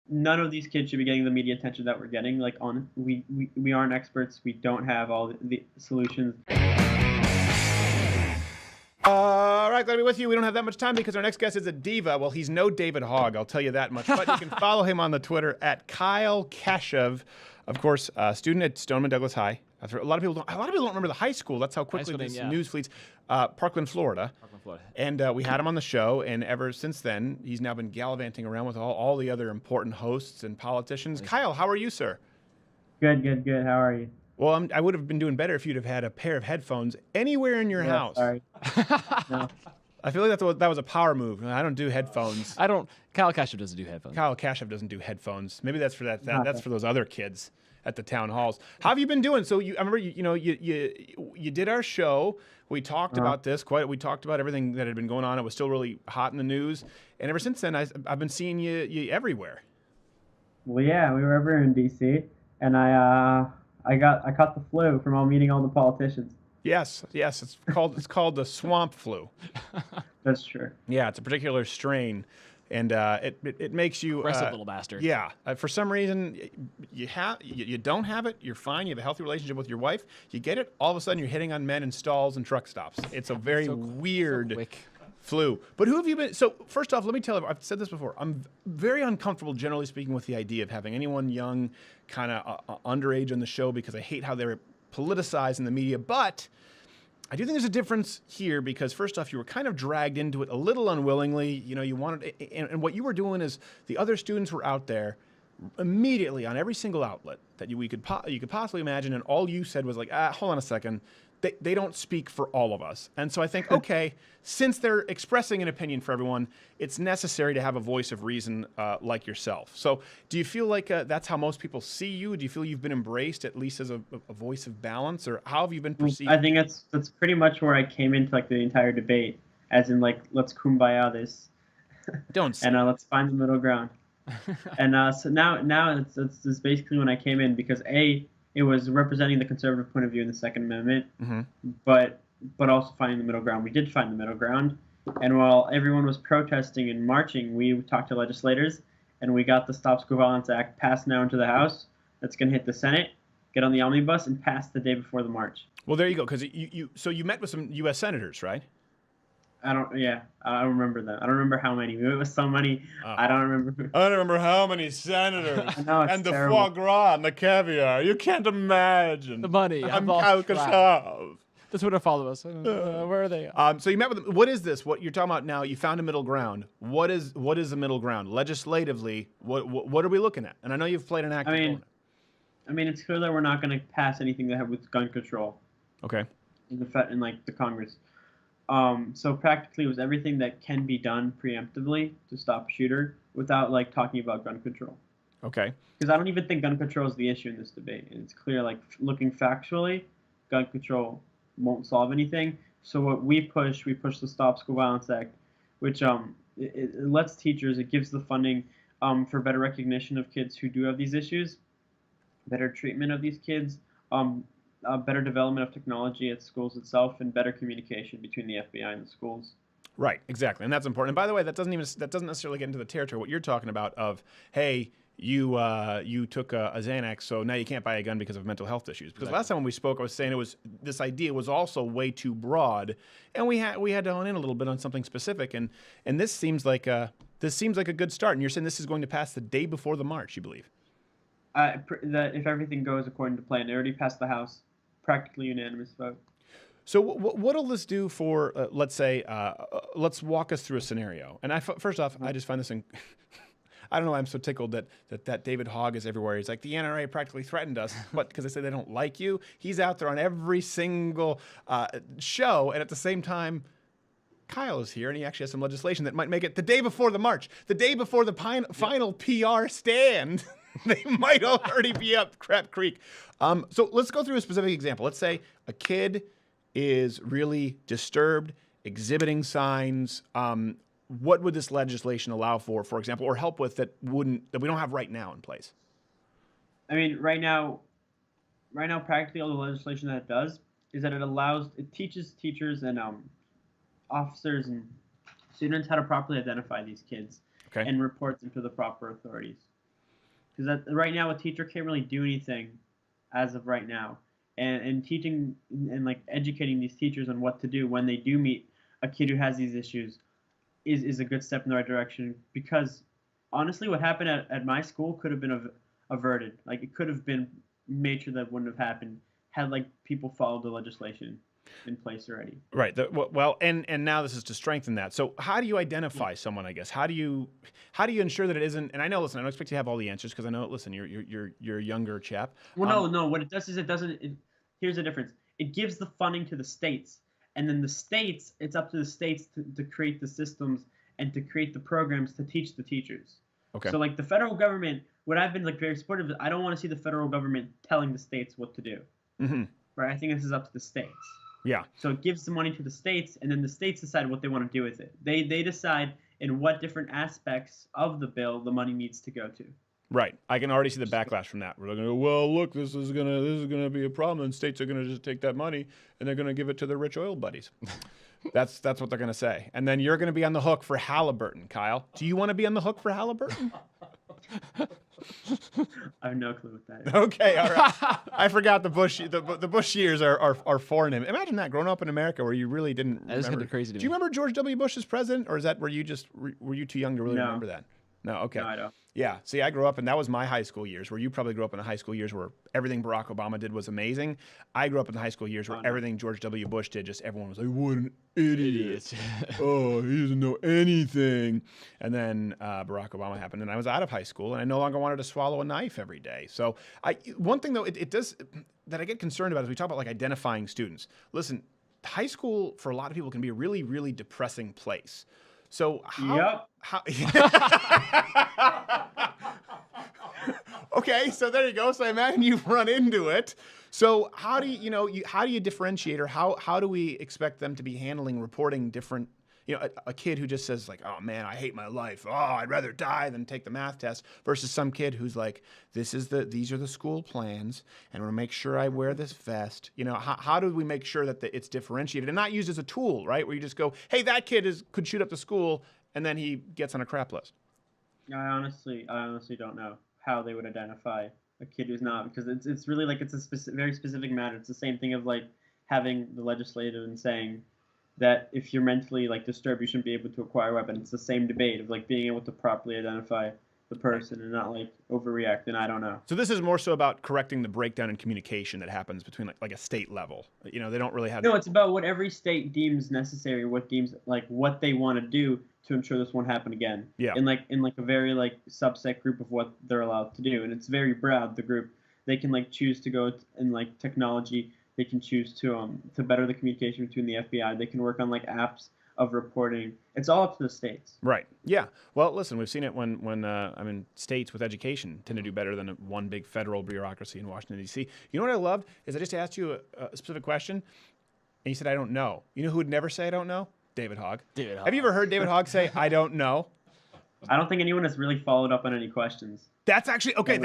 none of these kids should be getting the media attention that we're getting. Like, we aren't experts. We don't have all the solutions. All right, glad to be with you. We don't have that much time because our next guest is a diva. Well, he's no David Hogg, I'll tell you that much. But you can follow him on the Twitter at Kyle Kashev, of course, student at Stoneman Douglas High. A lot of people don't remember the high school. That's how quickly this news fleets. Parkland, Florida. And we had him on the show, and ever since then, he's now been gallivanting around with all the other important hosts and politicians. Nice. Kyle, how are you, sir? Good. How are you? Well, I would have been doing better if you'd have had a pair of headphones anywhere in your house. Sorry. No. I feel like that was a power move. I don't do headphones. Kyle Kashev doesn't do headphones. Kyle Kashev doesn't do headphones. Maybe that's for that's for those other kids at the town halls. How have you been doing? So I remember you did our show. We talked about this we talked about everything that had been going on. It was still really hot in the news, and ever since then, I've been seeing you everywhere. Well, yeah, we were over in D.C. and I caught the flu from meeting all the politicians. Yes, it's called the swamp flu. That's true. Yeah, it's a particular strain, and it makes you aggressive little bastard. Yeah, for some reason you don't have it. You're fine. You have a healthy relationship with your wife. You get it. All of a sudden, you're hitting on men in stalls and truck stops. It's a very weird flu. But who have you been? So first off, let me tell you, I've said this before. I'm very uncomfortable, generally speaking, with the idea of having anyone young, kind of underage on the show because I hate how they're politicized in the media. But I do think there's a difference here because first off, you were kind of dragged into it a little unwillingly. You wanted, and what you were doing is the other students were out there immediately on every single outlet that you could possibly imagine, and all you said was like, hold on a second. They don't speak for all of us. And so I think, okay, since they're expressing an opinion for everyone, it's necessary to have a voice of reason like yourself. So do you feel like that's how most people see you? Do you feel you've been embraced at least as a voice of balance, or how have you been perceived? I think that's pretty much where I came into like the entire debate, as in like, let's kumbaya this. Don't say and let's find the middle ground. And so now it's basically when I came in because it was representing the conservative point of view in the Second Amendment, but also finding the middle ground. We did find the middle ground, and while everyone was protesting and marching, we talked to legislators, and we got the Stop School Violence Act passed now into the House. That's going to hit the Senate, get on the omnibus, and pass the day before the march. Well, there you go, because you met with some U.S. senators, right? I don't remember that. I don't remember how many. It was so many. I don't remember. I don't remember how many senators. I know, and the terrible. foie gras and the caviar. You can't imagine. The money. I'm Kyle Kashev. The Twitter follow us. Where are they? So you met with them. What is this? What you're talking about now? You found a middle ground. What is the middle ground legislatively? What are we looking at? And I know you've played an active role in it. I mean, it's clear that we're not going to pass anything that have with gun control. Okay. In the Congress. So practically it was everything that can be done preemptively to stop a shooter without like talking about gun control. Okay. Because I don't even think gun control is the issue in this debate. And it's clear, like looking factually, gun control won't solve anything. So what we push the Stop School Violence Act, which it lets teachers, it gives the funding for better recognition of kids who do have these issues, better treatment of these kids, better development of technology at schools itself, and better communication between the FBI and the schools. Right, exactly, and that's important. And by the way, that doesn't necessarily get into the territory what you're talking about of, hey, you took a Xanax, so now you can't buy a gun because of mental health issues. Because last time when we spoke, I was saying this idea was also way too broad, and we had to hone in a little bit on something specific. And this seems like a good start. And you're saying this is going to pass the day before the march, you believe? That if everything goes according to plan, it already passed the House. Practically unanimous vote. So what'll this do for, let's say, let's walk us through a scenario. And first off, I just find this, I don't know why I'm so tickled that David Hogg is everywhere. He's like, the NRA practically threatened us, but because they say they don't like you. He's out there on every single show, and at the same time, Kyle is here, and he actually has some legislation that might make it the day before the march, the day before the final PR stand. They might already be up Crap Creek. So let's go through a specific example. Let's say a kid is really disturbed, exhibiting signs. What would this legislation allow for example, or help with that we don't have right now in place? I mean, right now, practically all the legislation that it does is that it teaches teachers and officers and students how to properly identify these kids and report them to the proper authorities. because right now a teacher can't really do anything as of right now, and teaching and like educating these teachers on what to do when they do meet a kid who has these issues is a good step in the right direction, because honestly what happened at my school could have been averted. Like it could have been made sure that wouldn't have happened had like people followed the legislation in place already. Right. Well, and now this is to strengthen that. So how do you identify someone? I guess how do you ensure that it isn't? And I know, listen, I don't expect you to have all the answers because I know, listen, you're a younger chap. Well, no. What it does is it doesn't. Here's the difference. It gives the funding to the states, and then the states. It's up to the states to create the systems and to create the programs to teach the teachers. Okay. So like the federal government, what I've been like very supportive of, I don't want to see the federal government telling the states what to do. Mm-hmm. Right. I think this is up to the states. Yeah. So it gives the money to the states, and then the states decide what they want to do with it. They decide in what different aspects of the bill the money needs to go to. Right. I can already see the backlash from that. We're going to go, well, look, this is gonna be a problem, and states are gonna just take that money and they're gonna give it to their rich oil buddies. That's what they're gonna say. And then you're gonna be on the hook for Halliburton, Kyle. Do you want to be on the hook for Halliburton? I have no clue what that is. Okay, all right. I forgot the Bush years are foreign to him. Imagine that growing up in America where you really didn't. That is kind of crazy to me. Do you remember George W. Bush as president, or is that were you too young to really remember that? No, okay. No, I don't. Yeah, see, I grew up, and that was my high school years, where you probably grew up in the high school years where everything Barack Obama did was amazing. I grew up in the high school years where everything George W. Bush did, just everyone was like, what an idiot. Oh, he doesn't know anything. And then Barack Obama happened, and I was out of high school, and I no longer wanted to swallow a knife every day. So one thing, though, it does that I get concerned about is we talk about like identifying students. Listen, high school for a lot of people can be a really, really depressing place. So okay, so there you go. So I imagine you've run into it. So how do you differentiate, or how do we expect them to be handling reporting different? A kid who just says like, oh man, I hate my life. Oh, I'd rather die than take the math test, versus some kid who's like, these are the school plans, and we're gonna make sure I wear this vest. How do we make sure that it's differentiated and not used as a tool, right? Where you just go, hey, that kid could shoot up the school, and then he gets on a crap list. I honestly don't know how they would identify a kid who's not, because it's really like it's a very specific matter. It's the same thing of like having the legislative and saying that if you're mentally like disturbed, you shouldn't be able to acquire a weapon. It's the same debate of like being able to properly identify the person and not like overreact. And I don't know. So this is more so about correcting the breakdown in communication that happens between like a state level. They don't really have. No, it's about what every state deems necessary, what deems like what they want to do to ensure this won't happen again. Yeah. In a very like subset group of what they're allowed to do, and it's very broad. The group they can like choose to go in like technology. They can choose to better the communication between the FBI. They can work on like apps of reporting. It's all up to the states. Right. Yeah. Well, listen, we've seen it when states with education tend to do better than one big federal bureaucracy in Washington, D.C. You know what I loved is I just asked you a specific question, and you said, I don't know. You know who would never say I don't know? David Hogg. Have you ever heard David Hogg say, I don't know? I don't think anyone has really followed up on any questions. That's actually, okay,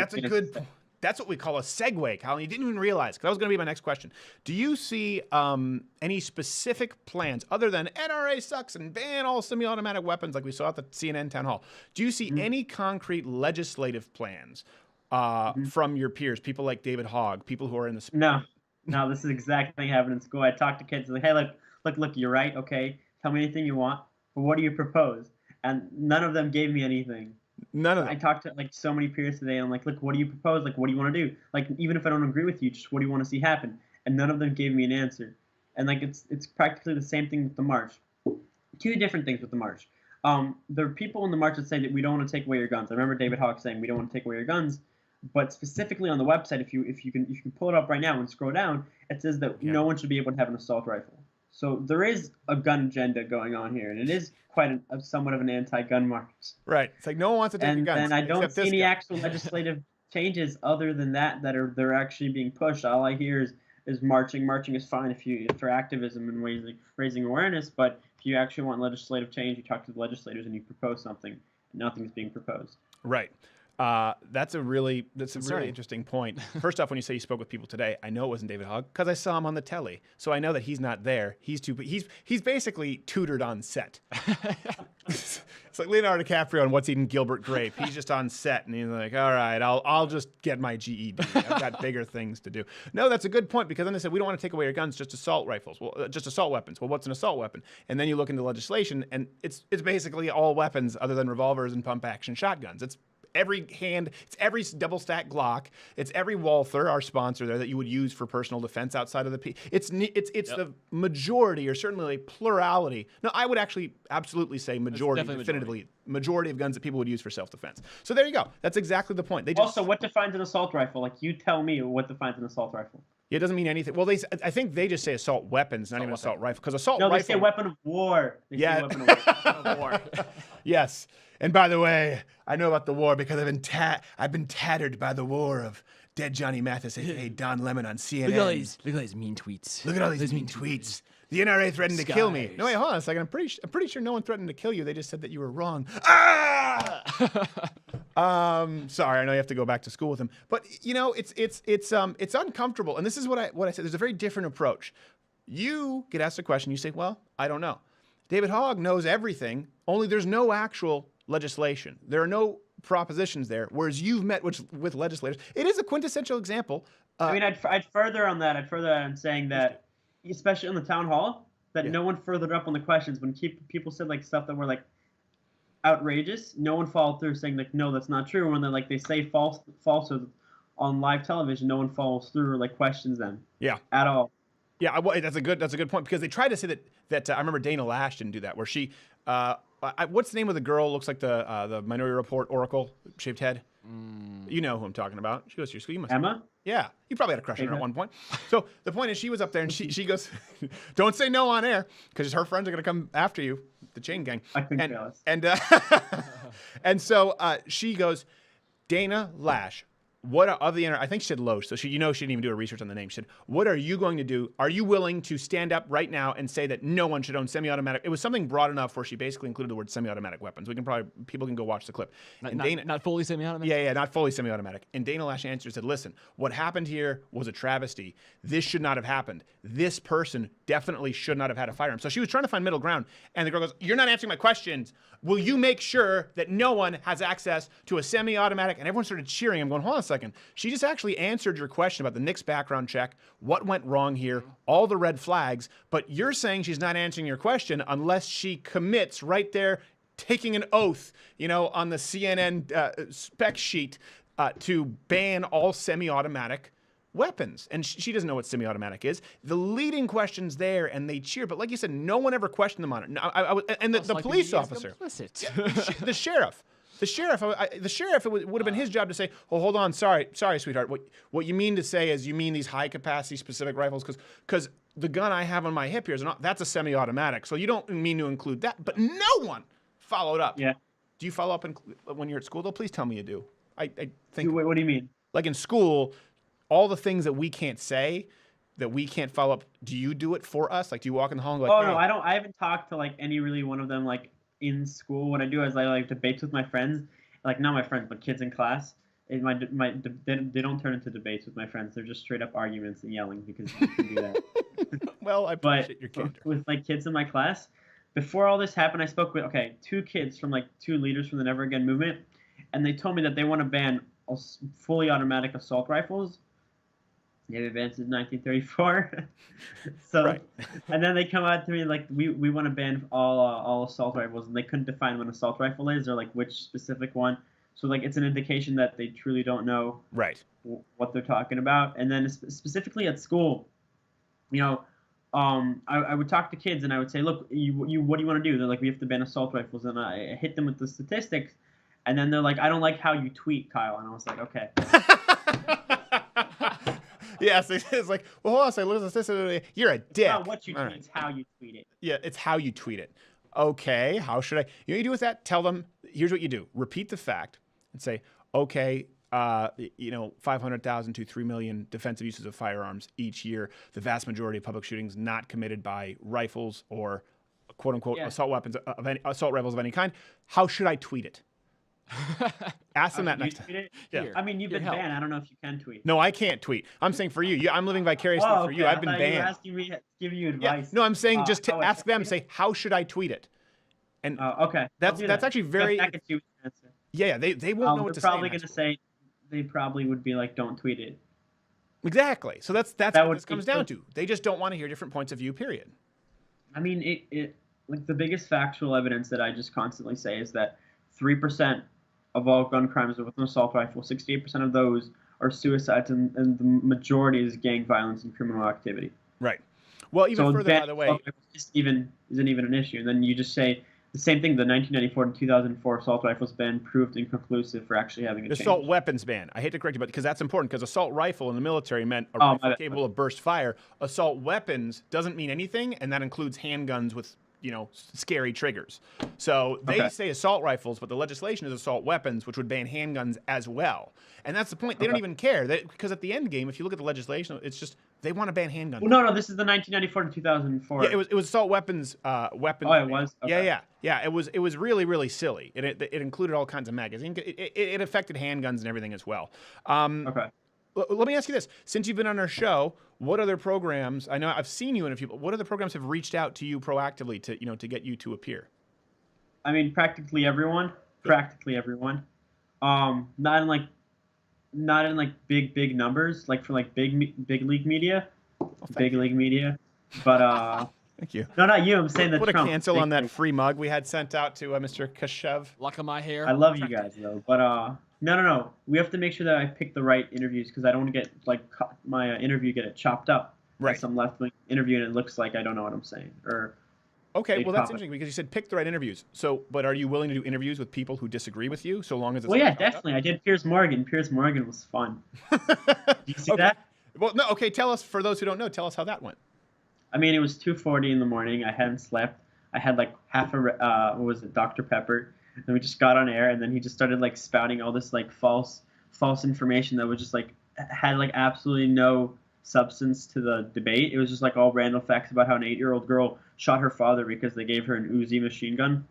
that's what we call a segue, Colin. You didn't even realize, because that was going to be my next question. Do you see any specific plans other than NRA sucks and ban all semi-automatic weapons like we saw at the CNN town hall? Do you see any concrete legislative plans from your peers, people like David Hogg, people who are in the... No, this is exactly what happened in school. I talked to kids like, hey, look, you're right, okay, tell me anything you want, but what do you propose? And none of them gave me anything. None of them. I talked to like so many peers today, and I'm like, look, what do you propose? Like, what do you want to do? Like, even if I don't agree with you, just what do you want to see happen? And none of them gave me an answer. And like, it's practically the same thing with the march. Two different things with the march. There are people in the march that say that we don't want to take away your guns. I remember David Hogg saying we don't want to take away your guns, but specifically on the website, if you can pull it up right now and scroll down, it says that no one should be able to have an assault rifle. So there is a gun agenda going on here, and it is quite somewhat of an anti-gun march. Right. It's like no one wants to take your guns. And I don't see any actual legislative changes other than that are actually being pushed. All I hear is marching. Marching is fine for activism and raising awareness, but if you actually want legislative change, you talk to the legislators and you propose something. Nothing's being proposed. Right. That's a really interesting point. First off, when you say you spoke with people today, I know it wasn't David Hogg because I saw him on the telly, so I know that he's not there. He's basically tutored on set. It's like Leonardo DiCaprio on What's Eating Gilbert Grape. He's just on set and he's like, all right, I'll just get my GED. I've got bigger things to do. No, that's a good point because then they said we don't want to take away your guns, just assault rifles. Well, just assault weapons. Well, what's an assault weapon? And then you look into legislation and it's basically all weapons other than revolvers and pump action shotguns. It's every every double stack Glock, it's every Walther, our sponsor there, that you would use for personal defense outside of the It's the majority, or certainly a plurality. No, I would actually absolutely say majority, definitively majority of guns that people would use for self-defense. So there you go. That's exactly the point. Also, what defines an assault rifle? Like, you tell me what defines an assault rifle. It doesn't mean anything. Well, I think they just say assault weapons, not even assault rifle. Because assault rifle. No, they say weapon of war. Yeah. Weapon of war. Yes. And by the way, I know about the war because I've been tattered by the war of dead Johnny Mathis, aka Don Lemon on CNN. Look at all these mean tweets. Look at all these mean tweets. The NRA threatened to kill me. No, wait, hold on a second. I'm pretty sure no one threatened to kill you. They just said that you were wrong. Ah! Sorry, I know you have to go back to school with him, but you know it's uncomfortable. And this is what I said. There's a very different approach. You get asked a question. You say, "Well, I don't know." David Hogg knows everything. Only there's no actual legislation. There are no propositions there. Whereas you've met with legislators. It is a quintessential example. I mean, I'd further on that. I'd further on saying that, especially in the town hall, that no one furthered up on the questions. When people said like stuff that were like outrageous, no one followed through saying like, no, that's not true. When they say falsehoods on live television, no one follows through or like questions them. Yeah. At all. Yeah, that's a good point because they tried to say that I remember Dana Lash didn't do that, where she what's the name of the girl? Looks like the Minority Report Oracle shaped head. You know who I'm talking about. She goes to your school. You must Emma? Yeah, you probably had a crush on her at one point. So the point is, she was up there and she goes, "Don't say no on air because her friends are gonna come after you, the chain gang." I think jealous. And so she goes, "Dana Lash, what of the I think she said Loesch, so she didn't even do her research on the name. She said, what are you going to do? Are you willing to stand up right now and say that no one should own semi-automatic? It was something broad enough where she basically included the word semi-automatic weapons. People can go watch the clip. Not fully semi-automatic? Yeah, not fully semi-automatic. And Dana Lash answered, said, listen, what happened here was a travesty. This should not have happened. This person definitely should not have had a firearm. So she was trying to find middle ground. And the girl goes, you're not answering my questions. Will you make sure that no one has access to a semi-automatic? And everyone started cheering. I'm going, hold on a second. She just actually answered your question about the Knicks background check, what went wrong here, all the red flags. But you're saying she's not answering your question unless she commits right there, taking an oath, on the CNN spec sheet to ban all semi-automatic weapons. And she doesn't know what semi-automatic is. The leading question's there, and they cheer. But like you said, no one ever questioned them on it. And the police officer, the sheriff. The sheriff, it would have been his job to say, "Oh, hold on, sorry, sweetheart. What you mean to say is you mean these high-capacity specific rifles, because the gun I have on my hip here that's a semi-automatic, so you don't mean to include that." But no one followed up. Yeah. Do you follow up when you're at school, though? Please tell me you do. I think. What do you mean? Like in school, all the things that we can't say, that we can't follow up. Do you do it for us? Like, do you walk in the hall and go? Oh, no, I don't. I haven't talked to like any really one of them like in school. What I do is I like debates with my friends, like not my friends, but kids in class. They don't turn into debates with my friends. They're just straight up arguments and yelling because you can do that. Well, I appreciate your candor. With like kids in my class, before all this happened, I spoke with two kids from like two leaders from the Never Again movement, and they told me that they want to ban fully automatic assault rifles. They've banned since 1934. So, right. And then they come out to me like, we want to ban all assault rifles, and they couldn't define what an assault rifle is or like which specific one. So like it's an indication that they truly don't know what they're talking about. And then specifically at school, I would talk to kids and I would say, look, what do you want to do? They're like, we have to ban assault rifles, and I hit them with the statistics, and then they're like, I don't like how you tweet, Kyle, and I was like, okay. Yes, it's like, well, hold on a second, look at this. You're a dick. It's not what you tweet, it's how you tweet it. Yeah, it's how you tweet it. Okay, how should I? You know what you do with that? Tell them, here's what you do. Repeat the fact and say, okay, 500,000 to 3 million defensive uses of firearms each year. The vast majority of public shootings not committed by rifles or quote unquote assault rifles of any kind. How should I tweet it? Ask them Oh, that you next time. tweet it? Yeah. Here. I mean, you've Here, been help. banned. I don't know if you can tweet. No, I can't tweet. I'm saying for you. I'm living vicariously Oh, for you. okay. I've I been thought you were banned. asking me to give you Yeah. advice. No, I'm saying just how to I ask should them. tweet Say, how should I tweet it? And it? Okay. I'll that's do that's that. actually Get very. back at you with an answer. Yeah, they won't know what They're to probably say. gonna say they probably would be like, don't tweet it. Exactly. So that's That what would this comes be down good. to. They just don't want to hear different points of view. Period. I mean, it like the biggest factual evidence that I just constantly say is that 3% of all gun crimes are with an assault rifle. 68% of those are suicides, and the majority is gang violence and criminal activity. Right. Well, even So further, by the way, assault rifles isn't even an issue. And then you just say the same thing. The 1994 to 2004 assault rifles ban proved inconclusive for actually having a change. assault weapons ban. I hate to correct you, but because that's important, because assault rifle in the military meant a Oh, my rifle bad. capable of burst fire. Assault weapons doesn't mean anything, and that includes handguns with scary triggers. So they Okay. say assault rifles, but the legislation is assault weapons, which would ban handguns as well. And that's the point. They don't Okay. even care because at the end game, if you look at the legislation, it's just they want to ban handguns. Well, no, this is the 1994 to 2004. Yeah, it was assault weapons. Weapons. Oh, it was? Okay. Yeah. It was really really silly. It included all kinds of magazines. It affected handguns and everything as well. Okay. Let me ask you this: since you've been on our show, what other programs? I know I've seen you in a few. What other programs have reached out to you proactively to get you to appear? I mean, practically everyone. Practically everyone. Not in like big numbers, like for like big league media, big league media. But Thank you. no, not you. I'm saying that What a Trump. cancel Big on that league. free mug we had sent out to Mr. Kashev. Luck of my hair. I love you guys though, but no. We have to make sure that I pick the right interviews because I don't want to get like my interview get it chopped up. Right. By some left wing interview and it looks like I don't know what I'm saying or. Okay, Big well that's topic. interesting because you said pick the right interviews. So, but are you willing to do interviews with people who disagree with you, so long as it's Well, yeah, not chopped up? definitely. I did Piers Morgan. Piers Morgan was fun. Did you see Okay. that? Well, no. Okay, tell us for those who don't know. Tell us how that went. I mean, it was 2:40 in the morning. I hadn't slept. I had like half a what was it, Dr. Pepper, and we just got on air, and then he just started like spouting all this like false information that was just like had like absolutely no substance to the debate. It was just like all random facts about how an 8-year-old girl shot her father because they gave her an Uzi machine gun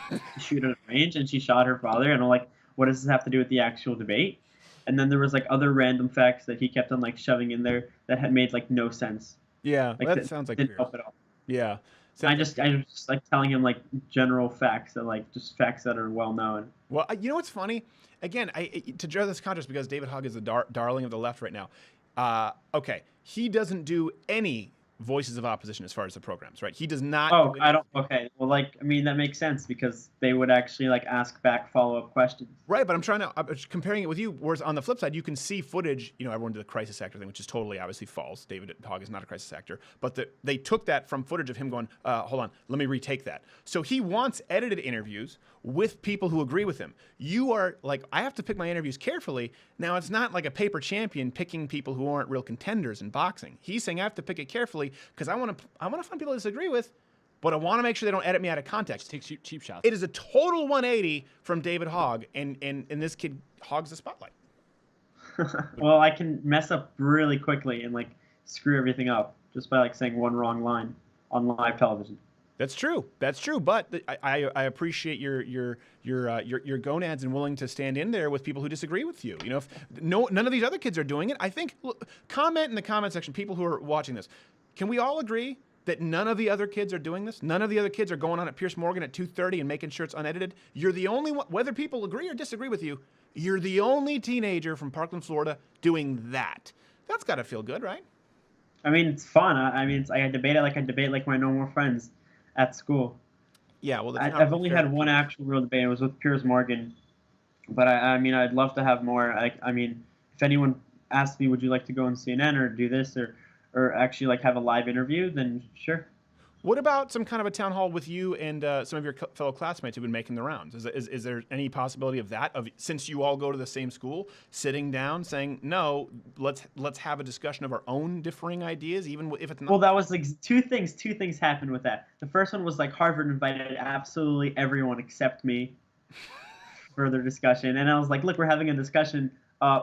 to shoot at range, and she shot her father. And I'm like, what does this have to do with the actual debate? And then there was like other random facts that he kept on like shoving in there that had made like no sense. Yeah, Like that sounds like didn't weird. help at all. Yeah. I was just like telling him like general facts that like just facts that are well known. Well, you know what's funny? Again, to draw this contrast because David Hogg is the darling of the left right now. Okay, he doesn't do any voices of opposition as far as the programs, right? He does not. Oh, do I don't. Okay, well, like I mean that makes sense because they would actually like ask back follow-up questions. Right, but I'm comparing it with you. Whereas on the flip side, you can see footage. Everyone did the crisis actor thing, which is totally obviously false. David Hogg is not a crisis actor, but they took that from footage of him going, "Hold on, let me retake that." So he wants edited interviews with people who agree with him. You are like, I have to pick my interviews carefully. Now it's not like a paper champion picking people who aren't real contenders in boxing. He's saying I have to pick it carefully because I want to find people to disagree with. But I want to make sure they don't edit me out of context. Take cheap shots. It is a total 180 from David Hogg, and this kid hogs the spotlight. Well, I can mess up really quickly and like screw everything up just by like saying one wrong line on live television. That's true. But I appreciate your gonads and willing to stand in there with people who disagree with you. If none of these other kids are doing it, I think comment in the comment section. People who are watching this, can we all agree that none of the other kids are doing this? None of the other kids are going on at Piers Morgan at 2:30 and making sure it's unedited. You're the only one. Whether people agree or disagree with you, you're the only teenager from Parkland, Florida, doing that. That's got to feel good, right? I mean, it's fun. I debate it like I debate like my normal friends at school. Yeah, well, I've only had one actual real debate. It was with Piers Morgan, but I mean, I'd love to have more. I mean, if anyone asked me, would you like to go on CNN or do this or actually like have a live interview, then sure. What about some kind of a town hall with you and some of your fellow classmates who've been making the rounds? Is there any possibility of that? Since you all go to the same school, sitting down, saying no, let's have a discussion of our own differing ideas, even if it's not. Well, that was like two things. Two things happened with that. The first one was like Harvard invited absolutely everyone except me for their discussion, and I was like, look, we're having a discussion.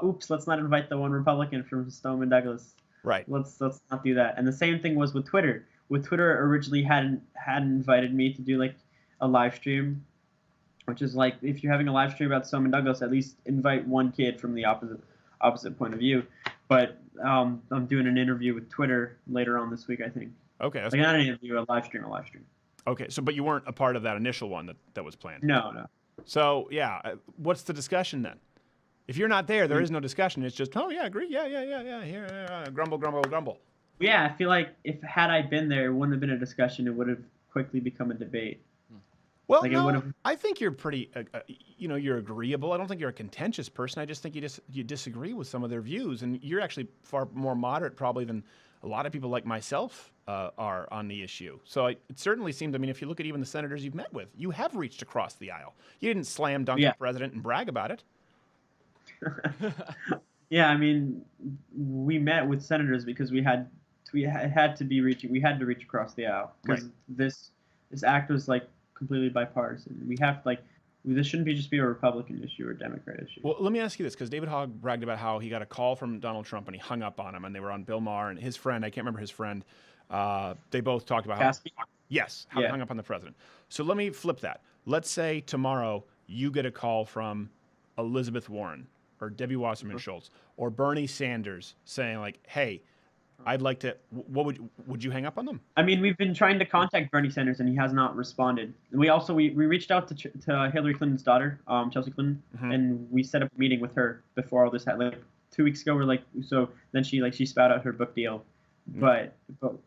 Oops, let's not invite the one Republican from Stoneman Douglas. Right. Let's not do that. And the same thing was with Twitter. With Twitter originally hadn't invited me to do like a live stream which is like if you're having a live stream about Stoneman Douglas, at least invite one kid from the opposite point of view. But I'm doing an interview with Twitter later on this week, I think. Okay. Like not an interview, a live stream. Okay. So, but you weren't a part of that initial one that was planned. No. So yeah, what's the discussion then? If you're not there, there is no discussion. It's just, oh yeah, agree, yeah. Here, grumble. Yeah, I feel like had I been there, it wouldn't have been a discussion. It would have quickly become a debate. Well, Like, no, I think you're pretty, you're agreeable. I don't think you're a contentious person. I just think you disagree with some of their views, and you're actually far more moderate probably than a lot of people like myself are on the issue. So it certainly seemed, I mean, if you look at even the senators you've met with, you have reached across the aisle. You didn't slam dunk the president and brag about it. Yeah, I mean, we met with senators because we had to reach across the aisle because this act was like completely bipartisan. We have this shouldn't just be a Republican issue or a Democrat issue. Well, let me ask you this, because David Hogg bragged about how he got a call from Donald Trump and he hung up on him, and they were on Bill Maher and his friend, I can't remember his friend, they both talked about how they hung up on the president. So let me flip that. Let's say tomorrow you get a call from Elizabeth Warren or Debbie Wasserman Schultz or Bernie Sanders saying like, hey, I'd like to. What would you hang up on them? I mean, we've been trying to contact Bernie Sanders and he has not responded. We also we reached out to Hillary Clinton's daughter, Chelsea Clinton, and we set up a meeting with her before all this happened. Like 2 weeks ago, then she spat out her book deal, but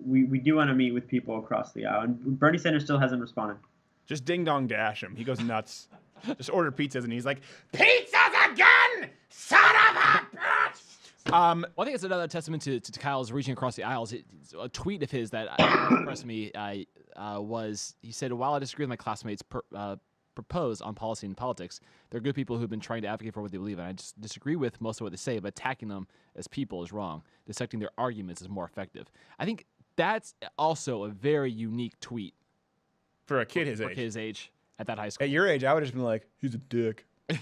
we do want to meet with people across the aisle, and Bernie Sanders still hasn't responded. Just ding dong dash him. He goes nuts. Just order pizzas and he's like, pizzas again, son of a bitch. Well, I think it's another testament to Kyle's reaching across the aisles. A tweet of his that impressed me was, he said, while I disagree with my classmates' propose on policy and politics, there are good people who've been trying to advocate for what they believe in. I just disagree with most of what they say, but attacking them as people is wrong. Dissecting their arguments is more effective. I think that's also a very unique tweet. For a kid his age at that high school. At your age, I would have just been like, he's a dick. I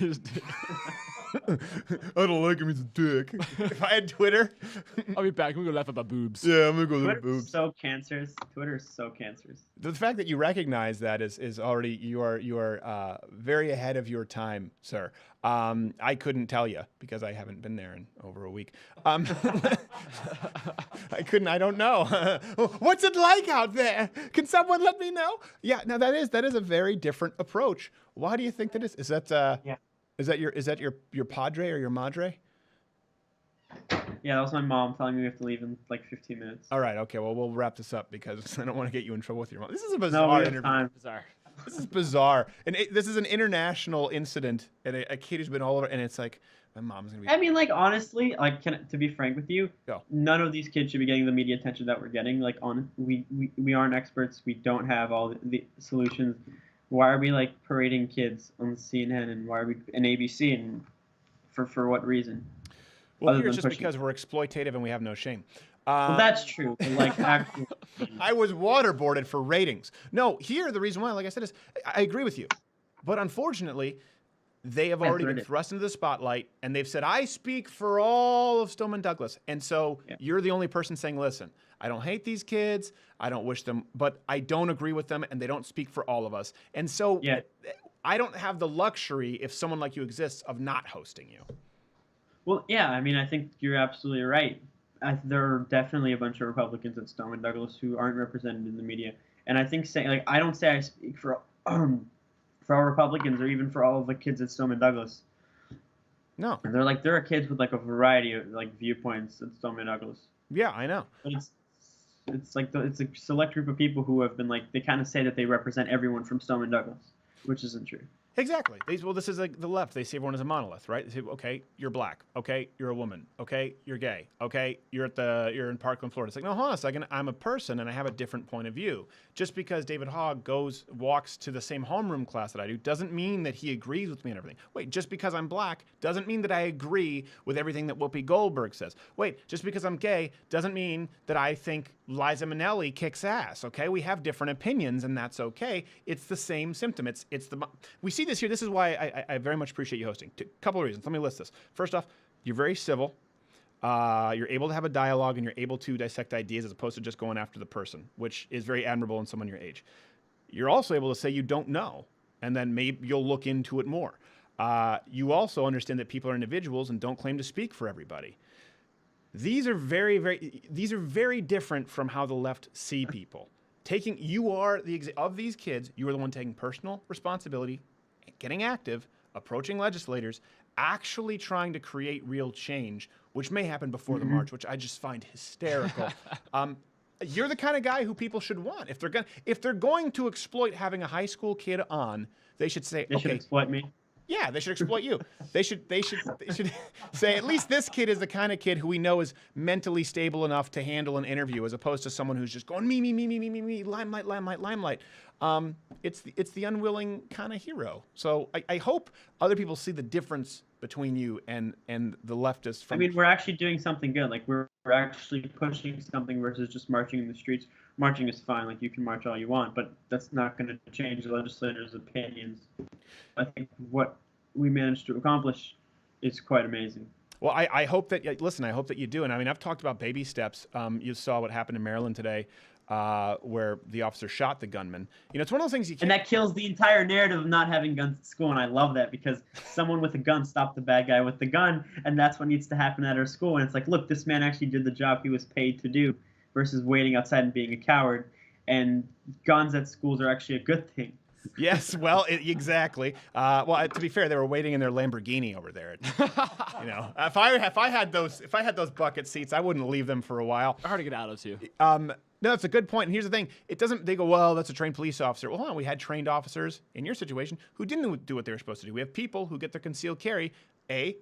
don't like him, he's a dick. If I had Twitter, I'll be back. I'm gonna go laugh about boobs. Yeah, I'm gonna go laugh about boobs. So cancerous. Twitter is so cancerous. The fact that you recognize that is already you are very ahead of your time, sir. I couldn't tell you because I haven't been there in over a week. I don't know. What's it like out there? Can someone let me know? Yeah, now that is a very different approach. Why do you think that is? Is that Is that your padre or your madre? Yeah, that was my mom telling me we have to leave in like 15 minutes. All right, okay. Well, we'll wrap this up because I don't want to get you in trouble with your mom. This is a bizarre interview. This is bizarre, and this is an international incident, and a kid who's been all over, and it's like my mom's gonna be. I mean, like honestly, like to be frank with you, none of these kids should be getting the media attention that we're getting. Like, we aren't experts. We don't have all the solutions. Why are we like parading kids on CNN, and why are we in ABC, and for what reason? Well, here it's just because we're exploitative and we have no shame. Well, that's true. Like, actually, I was waterboarded for ratings. No, here the reason why, like I said, is I agree with you, but unfortunately, they have already been thrust into the spotlight, and they've said, "I speak for all of Stoneman Douglas," and so you're the only person saying, "Listen, I don't hate these kids. I don't wish them, but I don't agree with them, and they don't speak for all of us." And so, I don't have the luxury, if someone like you exists, of not hosting you. Well, yeah, I mean, I think you're absolutely right. There are definitely a bunch of Republicans at Stoneman Douglas who aren't represented in the media, and I think I don't say I speak for all Republicans or even for all of the kids at Stoneman Douglas. No, and there are kids with like a variety of like viewpoints at Stoneman Douglas. Yeah, I know. But it's a select group of people who have been like, they kind of say that they represent everyone from Stoneman Douglas, which isn't true. Exactly. This is like the left. They see everyone as a monolith, right? They say, okay, you're black. Okay, you're a woman. Okay, you're gay. Okay, you're in Parkland, Florida. It's like, no, hold on a second. I'm a person and I have a different point of view. Just because David Hogg walks to the same homeroom class that I do doesn't mean that he agrees with me and everything. Wait, just because I'm black doesn't mean that I agree with everything that Whoopi Goldberg says. Wait, just because I'm gay doesn't mean that I think Liza Minnelli kicks ass. Okay, we have different opinions and that's okay. It's the same symptom. We see this here. This is why I very much appreciate you hosting. A couple of reasons. Let me list this. First off, you're very civil. You're able to have a dialogue and you're able to dissect ideas as opposed to just going after the person, which is very admirable in someone your age. You're also able to say you don't know. and then maybe you'll look into it more. You also understand that people are individuals and don't claim to speak for everybody. These are very different from how the left see people. You are of these kids, you are the one taking personal responsibility, getting active, approaching legislators, actually trying to create real change, which may happen before the march, which I just find hysterical. You're the kind of guy who people should want. If they're going to exploit having a high school kid on, they should say, They should exploit me. Yeah, they should exploit you. They should say at least this kid is the kind of kid who we know is mentally stable enough to handle an interview, as opposed to someone who's just going me, limelight. It's the unwilling kind of hero. So I hope other people see the difference between you and the leftists. I mean, we're actually doing something good. Like we're actually pushing something versus just marching in the streets. Marching is fine. Like you can march all you want, but that's not going to change the legislators' opinions. I think what we managed to accomplish is quite amazing. Well, I hope that, listen, I hope that you do. And I mean, I've talked about baby steps. You saw what happened in Maryland today, where the officer shot the gunman. You know, it's one of those things you can't. And that kills the entire narrative of not having guns at school. And I love that, because someone with a gun stopped the bad guy with the gun. And that's what needs to happen at our school. And it's like, look, this man actually did the job he was paid to do, versus waiting outside and being a coward. And guns at schools are actually a good thing. Yes, well, exactly. Well, to be fair, they were waiting in their Lamborghini over there. You know, if I had those bucket seats, I wouldn't leave them for a while. Hard to get out of too. No, that's a good point. And here's the thing: they go, well, that's a trained police officer. Well, hold on, we had trained officers in your situation who didn't do what they were supposed to do. We have people who get their concealed carry.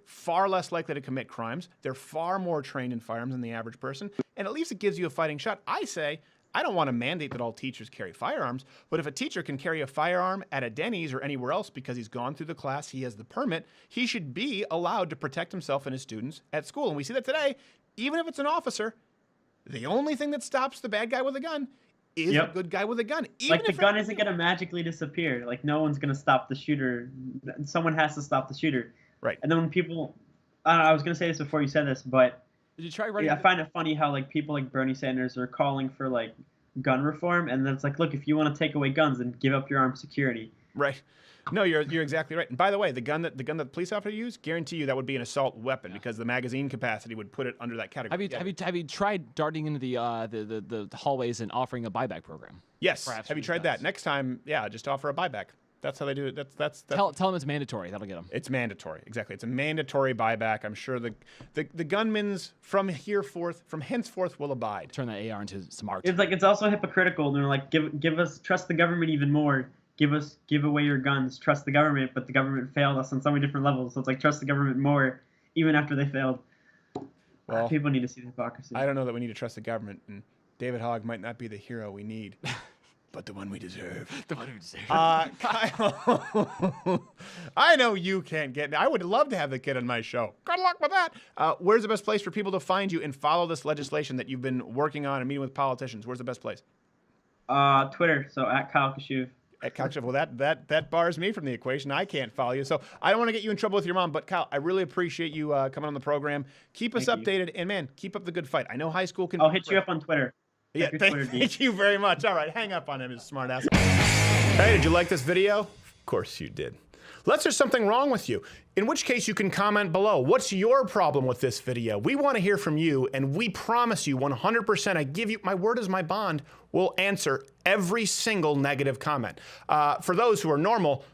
Far less likely to commit crimes. They're far more trained in firearms than the average person, and at least it gives you a fighting shot. I say, I don't want to mandate that all teachers carry firearms, but if a teacher can carry a firearm at a Denny's or anywhere else because he's gone through the class, he has the permit, he should be allowed to protect himself and his students at school. And we see that today, even if it's an officer, the only thing that stops the bad guy with a gun is a good guy with a gun. Even like the gun isn't going to magically disappear. Like no one's going to stop the shooter. Someone has to stop the shooter. Right. And then when people, I don't know, I was going to say this before you said this, but did you try running? I find it funny how like people like Bernie Sanders are calling for like gun reform, and then it's like, look, if you want to take away guns, then give up your armed security. Right. No, you're exactly right. And by the way, the gun that the police officer used, guarantee you that would be an assault weapon because the magazine capacity would put it under that category. Have you tried darting into the hallways and offering a buyback program? Yes. Perhaps have you tried that? Next time, just offer a buyback. That's how they do it. That's tell them it's mandatory. That'll get them. It's mandatory. Exactly. It's a mandatory buyback. I'm sure the gunmen's from henceforth will abide. Turn that AR into some art. It's like it's also hypocritical. They're like, give us trust the government even more. Give away your guns. Trust the government, but the government failed us on so many different levels. So it's like trust the government more, even after they failed. Well, people need to see the hypocrisy. I don't know that we need to trust the government, and David Hogg might not be the hero we need. But the one we deserve. The one we deserve. Kyle, I know you can't get. I would love to have the kid on my show. Good luck with that. Where's the best place for people to find you and follow this legislation that you've been working on and meeting with politicians? Where's the best place? Twitter. So at Kyle Kashuv. At Kyle Kashuv. Well, that bars me from the equation. I can't follow you, so I don't want to get you in trouble with your mom. But Kyle, I really appreciate you coming on the program. Keep us updated, and man, keep up the good fight. I know high school can. I'll hit you up on Twitter. Yeah, thank you very much. All right, hang up on him, his smart ass. Hey, did you like this video? Of course you did. Unless there's something wrong with you, in which case you can comment below. What's your problem with this video? We want to hear from you, and we promise you 100%, I give you, my word is my bond, we'll answer every single negative comment. For those who are normal,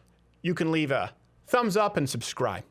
you can leave a thumbs up and subscribe.